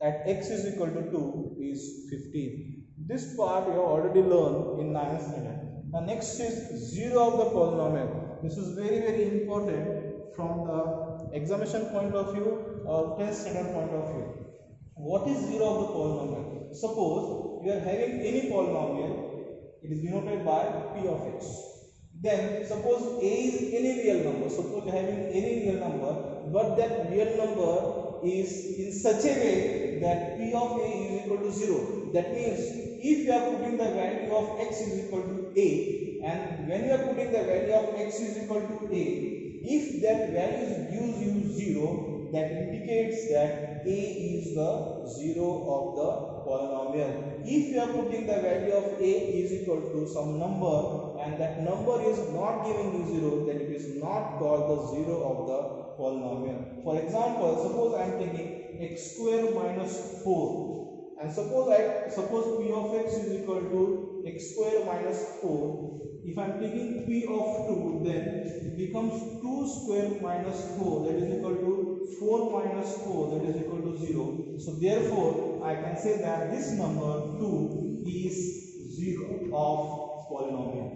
at x is equal to 2 is 15. This part you have already learned in 9th standard. Now next is 0 of the polynomial. This is very important from the examination point of view or test standard point of view. What is 0 of the polynomial? Suppose you are having any polynomial, it is denoted by p of x. Then suppose a is any real number. Suppose you are having any real number, but that real number is in such a way that p of a is equal to 0. That means if you are putting the value of x is equal to a, and when you are putting the value of x is equal to a, if that value gives you 0, that indicates that a is the 0 of the polynomial. If you are putting the value of a is equal to some number and that number is not giving you 0, then it is not called the 0 of the polynomial. For example, suppose I am taking x square minus 4, and suppose p of x is equal to x square minus 4. If I am taking p of 2, then it becomes 2 square minus 4, that is equal to 4 minus 4, that is equal to 0. So therefore I can say that this number 2 is 0 of polynomial.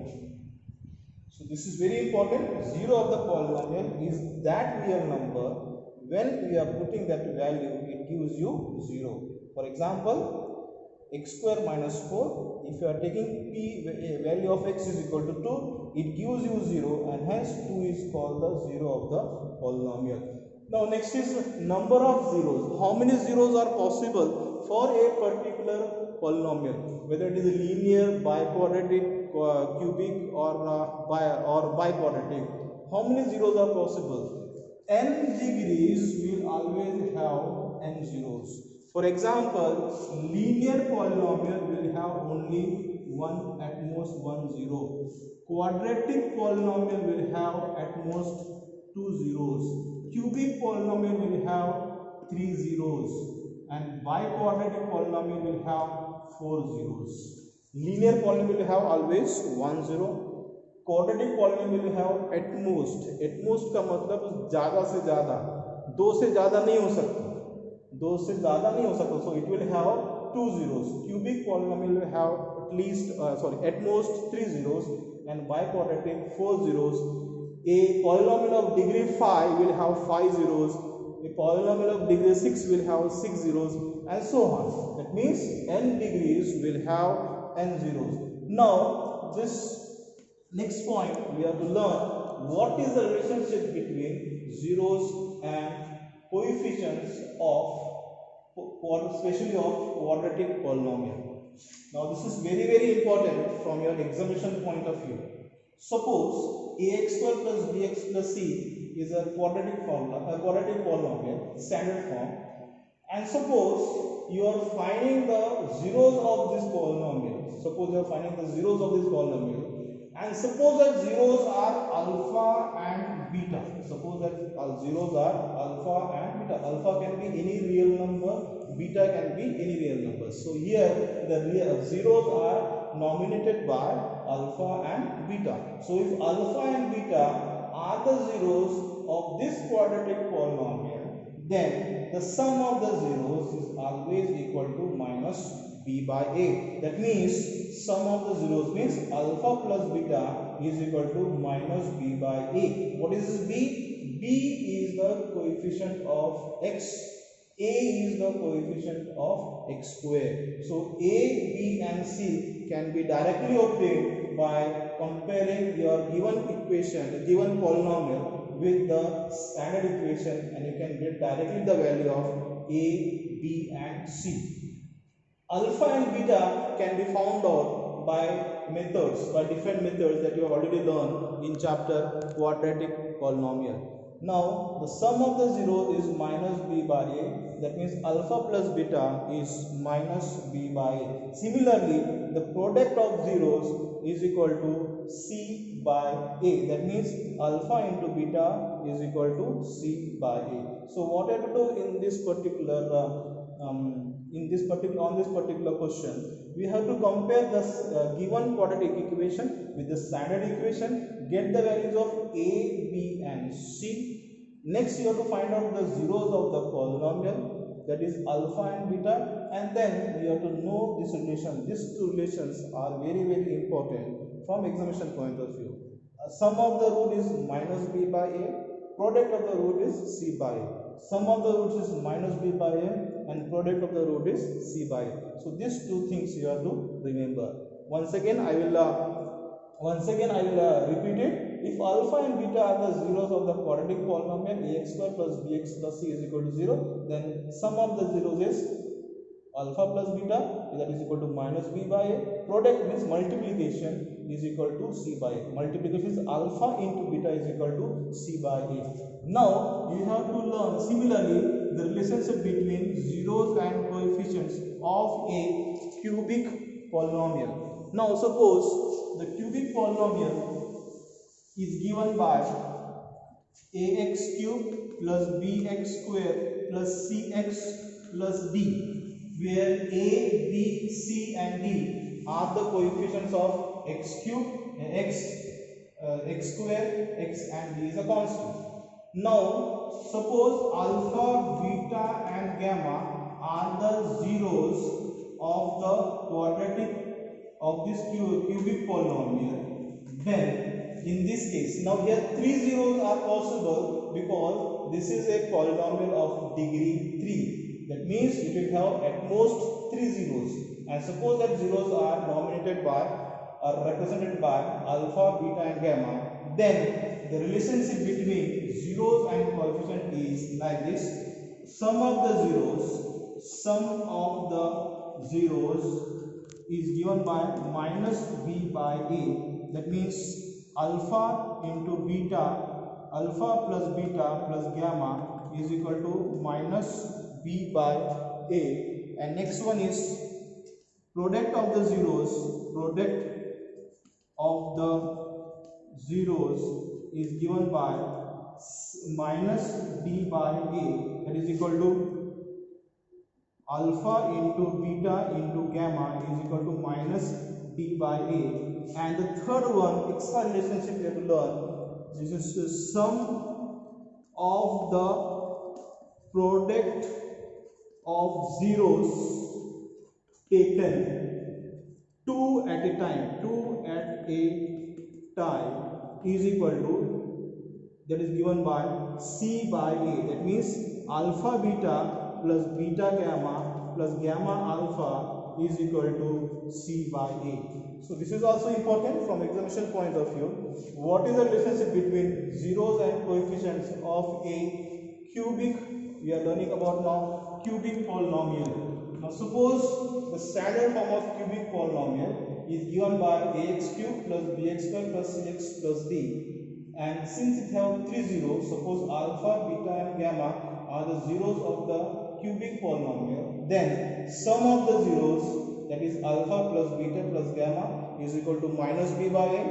So this is very important. 0 of the polynomial is that real number when we are putting that value, it gives you 0. For example, x square minus 4, if you are taking p value of x is equal to 2, it gives you 0, and hence 2 is called the 0 of the polynomial. Now next is number of zeros. How many zeros are possible for a particular polynomial, whether it is linear, biquadratic, cubic, or biquadratic. How many zeros are possible? N degrees will always have n zeros. For example, linear polynomial will have only at most one zero. Quadratic polynomial will have at most 2 zeros. Cubic polynomial will have 3 zeros, and biquadratic polynomial will have 4 zeros. Linear polynomial will have always 1 zero. Quadratic polynomial will have at most का मतलब ज़्यादा से ज़्यादा, 2 से ज़्यादा नहीं हो सकता, 2 से ज़्यादा नहीं हो सकता, so it will have 2 zeros. Cubic polynomial will have at most 3 zeros, and biquadratic 4 zeros. A polynomial of degree 5 will have 5 zeros, a polynomial of degree 6 will have 6 zeros, and so on. That means n degrees will have n zeros. Now this next point we have to learn what is the relationship between zeros and coefficients of, especially of quadratic polynomial. Now this is very important from your examination point of view. Suppose ax square plus bx plus c is a quadratic polynomial, standard form, and suppose you are finding the zeros of this polynomial. Suppose you are finding the zeros of this polynomial, and suppose that zeros are alpha and beta. Suppose that zeros are alpha and beta. Alpha can be any real number, beta can be any real number. So here the zeros are nominated by alpha and beta. So if alpha and beta are the zeros of this quadratic polynomial, then the sum of the zeros is always equal to minus b by a. That means sum of the zeros means alpha plus beta is equal to minus b by a. What is this b? B is the coefficient of x. A is the coefficient of x square. So a, b and c can be directly obtained by comparing your given equation, given polynomial with the standard equation, and you can get directly the value of a, b and c. Alpha and beta can be found out by different methods that you have already learned in chapter quadratic polynomial. Now the sum of the zero is minus b by a. That means alpha plus beta is minus b by a. Similarly, the product of zeros is equal to c by a. That means alpha into beta is equal to c by a. So what I have to do in this particular on this particular question, we have to compare the given quadratic equation with the standard equation, get the values of a, b and c. Next you have to find out the zeros of the polynomial, that is alpha and beta, and then we have to know this relation. These two relations are very very important from examination point of view. Sum of the root is minus b by a, product of the root is c by a. Sum of the roots is minus b by a and product of the root is c by a. So these two things you have to remember. Once again I will repeat it. If alpha and beta are the zeros of the quadratic polynomial ax square plus bx plus c is equal to 0, then sum of the zeros is alpha plus beta, that is equal to minus b by a. Product means multiplication is equal to c by a. Multiplication is alpha into beta is equal to c by a. Now you have to learn similarly the relationship between zeros and coefficients of a cubic polynomial. Now suppose the cubic polynomial is given by ax cube plus bx square plus cx plus d, where a, b, c and d are the coefficients of x cube, x square, x and d is a constant. Now suppose alpha, beta and gamma are the zeros of the quadratic of this cubic polynomial. Then in this case, now here 3 zeros are possible because this is a polynomial of degree 3. That means it will have at most 3 zeros. And suppose that zeros are dominated by or represented by alpha, beta and gamma, then the relationship between zeros and coefficient is like this. Sum of the zeros is given by minus b by a. That means alpha into beta, alpha plus beta plus gamma is equal to minus b by a. And next one is product of the zeros is given by minus d by a, that is equal to alpha into beta into gamma is equal to minus d by a. And the third one, extra relationship we have to learn. This is the sum of the product of zeros taken two at a time is equal to, that is given by c by a. That means alpha beta plus beta gamma plus gamma alpha is equal to c by a. So this is also important from examination point of view. What is the relationship between zeros and coefficients of a cubic? We are learning about now cubic polynomial. Now suppose the standard form of cubic polynomial is given by ax cube plus bx square plus cx plus d. And since it has 3 zeros, suppose alpha, beta and gamma are the zeros of the cubic polynomial, then sum of the zeros, that is alpha plus beta plus gamma, is equal to minus b by a.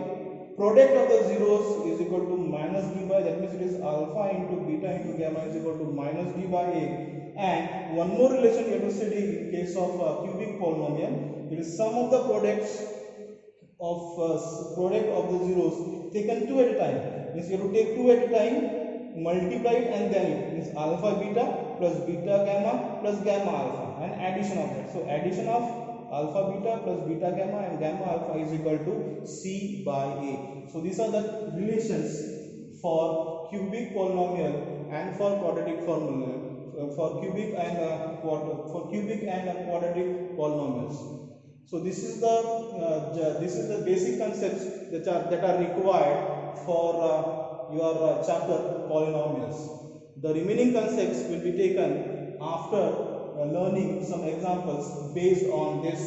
Product of the zeros is equal to minus b by, that means it is alpha into beta into gamma is equal to minus b by a. And one more relation you have to study in case of cubic polynomial, it is sum of the products of the zeros taken two at a time. Means you have to take two at a time, multiply it and then it means alpha beta plus beta gamma plus gamma alpha and addition of that. So addition of alpha beta plus beta gamma and gamma alpha is equal to c by a. So these are the relations for cubic polynomial and for quadratic polynomial, for cubic and quadratic polynomials. So this is the basic concepts that are required for your chapter polynomials. The remaining concepts will be taken after learning some examples based on this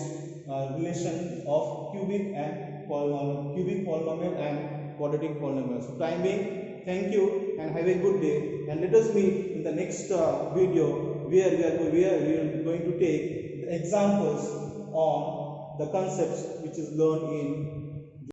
relation of cubic polynomial and quadratic polynomial. So time being, thank you and have a good day, and let us meet in the next video where we are going to take the examples on the concepts which is learned in